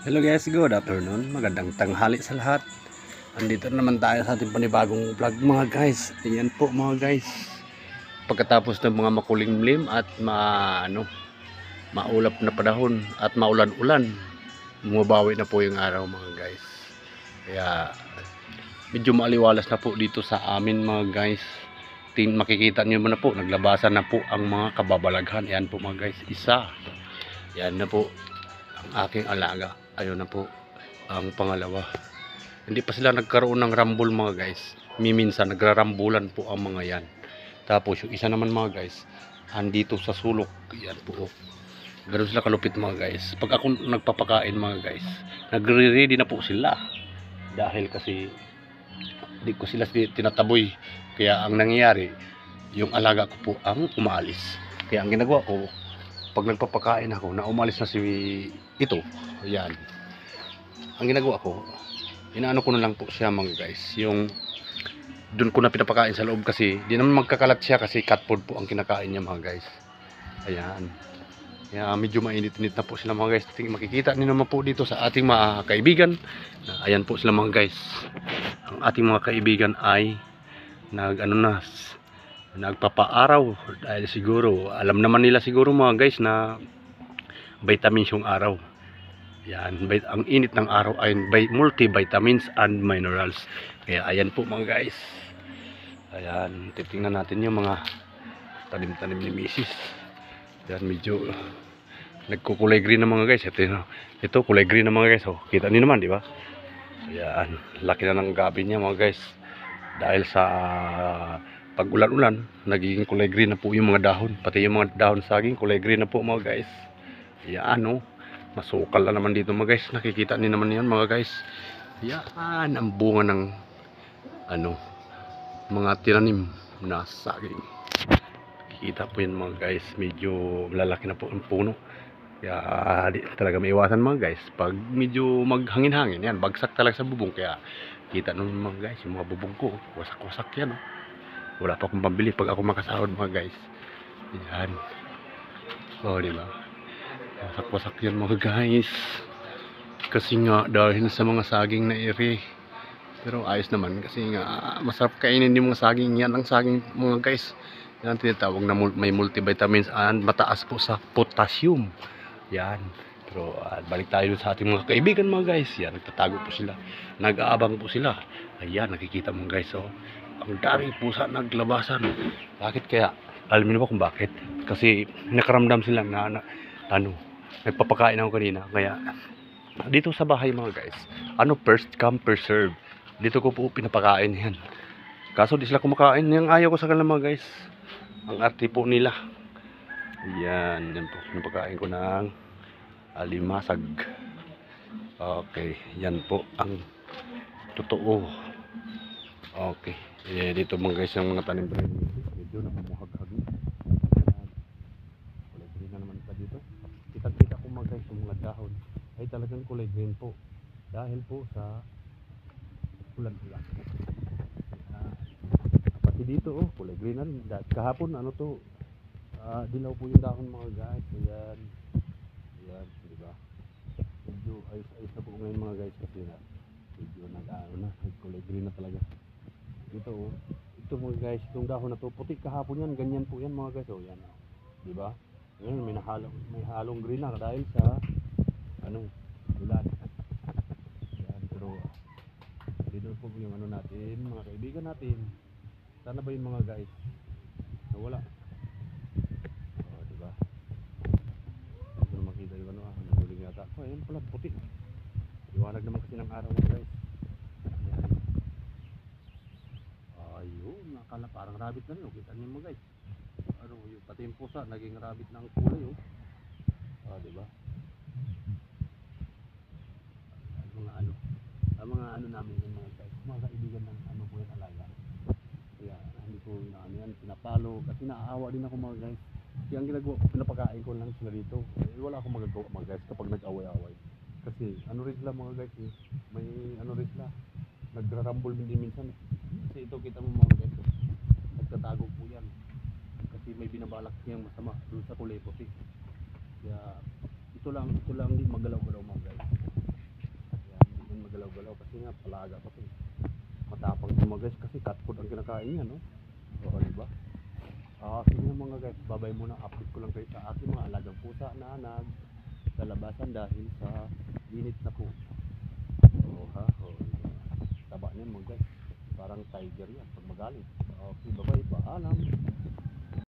Hello guys, good afternoon. Magandang tanghali sa lahat. Andito naman tayo sa ating panibagong vlog mga guys. Ayan po mga guys. Pagkatapos ng mga makulimlim at maulap na panahon at maulan-ulan, bumabawi na po yung araw mga guys. Kaya medyo maaliwalas na po dito sa amin mga guys. Makikita niyo na po, naglabasan na po ang mga kababalaghan. Ayan po mga guys, isa. Yan na po ang aking alaga. Ayun na po ang pangalawa. Hindi pa sila nagkaroon ng rambol mga guys. Minsan nagrarambulan po ang mga yan. Tapos yung isa naman mga guys, andito sa sulok. Yan po. Ganun sila kalupit mga guys. Pag ako nagpapakain mga guys, nagre-ready na po sila. Dahil kasi hindi ko sila tinataboy. Kaya ang nangyayari, yung alaga ko po ang umaalis. Kaya ang ginagawa ko, pag nagpapakain ako, na umalis na si ito, ayan, ang ginagawa ko, inaano ko na lang po siya mga guys, yung dun ko na pinapakain sa loob kasi di naman magkakalat siya kasi cat food po ang kinakain niya mga guys. Ayan, kaya medyo mainit-init na po sila mga guys. Makikita niyo naman po dito sa ating mga kaibigan, ayan po sila mga guys. Ang ating mga kaibigan ay nagpapaaraw dahil siguro alam naman nila siguro mga guys na vitamins yung araw. Yan, ang init ng araw ay multivitamins and minerals. Kaya ayan po mga guys. Ayan, titingnan natin yung mga tanim-tanim ni Mrs. Yan, medyo nagkukulay green na mga guys. Ito kulay green na mga guys. Oh, kita niyo naman, di ba? Ayan, laki na ng gabi niya mga guys. Dahil sa pag ulan-ulan, nagiging kulay green na po yung mga dahon. Pati yung mga dahon saging, kulay green na po mga guys. Ayan, oh. Masukal na naman dito mga guys. Nakikita niyo naman yan mga guys. Yan ang bunga ng mga tinanim na saging. Nakikita po yan mga guys. Medyo lalaki na po ang puno. Kaya di talaga may iwasan mga guys. Pag medyo maghangin-hangin yan, bagsak talaga sa bubong. Kaya kita nyo mga guys, yung mga bubong ko, wasak-wasak yan. Oh. Wala pa akong pambili pag ako makasahod mga guys. Yan. O diba? Wasak-wasak yan mga guys. Kasi nga dahil sa mga saging na iri. Pero ayos naman kasi nga masarap kainin yung mga saging. Yan ang saging mga guys. Yan ang tinatawag na may multivitamins and mataas po sa potassium. Yan. Pero balik tayo sa ating mga kaibigan mga guys. Yan, nagtatago po sila. Nag-aabang po sila. Ayan, nakikita mo guys. Oh, ang daming pusa naglabasan. Bakit kaya? Alam niyo ba kung bakit? Kasi nakaramdam sila na nagpapakain ako kanina. Kaya dito sa bahay mga guys, first come first serve. Dito ko po pinapakain yan. Kaso di sila kumakain. Yung ayaw ko sa kanila mga guys. Ang arte po nila. Yan, yan po. Pinapakain ko ng alimasag. Okay, yan po ang totoo. Okay, dito mga guys yung mga tanim-tanim medyo namumuhag-hag na. Kulay green na naman pa dito. Kita-kita ko mga guys yung mga dahon ay talagang kulay green po dahil po sa ulan-ulan. Pati dito kulay green na rin. Kahapon dilaw po yung dahon mga guys. Ayan. Ayan, diba? Medyo ayos na po ngayon mga guys kasi medyo kulay green na talaga. Ito mga guys, itong dahon na to puti kahapon yan, ganyan po yan mga guys. Yan, diba? Ngayon may halong green na dahil sa ulan. Yan, pero dito po yung natin, mga kaibigan natin. Sana ba yung mga guys nawala? Diba? Makita yung naguling yata. Ayan pala, puti. Liwanag naman kasi ng araw mga guys. Ayan. Ayun, nakala parang rabbit na rin. Kita niyo mga guys. Pati yung pusa, naging rabbit ng kulay. Diba? Mga namin yung mga guys. Mga kaibigan ng po yung alaga. Kaya hindi ko yan, pinapalo. Kasi naaawa din ako mga guys. Kaya ang ginagawa ko, pinapakain ko lang sila dito. Wala akong magagawa mga guys kapag nag-away-away. Kasi rin sila mga guys may rin sila. Nagrarambol din minsan. Kasi ito kita mo mga guys. Nagtatago po yan. Kasi may binabalak niyang masama doon sa kulay puti. Kaya ito lang din magalaw-galaw mga guys. magalaw-galaw kasi nga palaga pa to. Matapang to mga guys kasi cat food ang kinakain niya, no? Oo, di ba? Sige mga guys, babay muna, update ko lang kayo sa aking mga alagang pusa na naglalabasan dahil sa init na po. Taba niyan mga guys, parang tiger yan pag magalit. Okay, babay, paalam.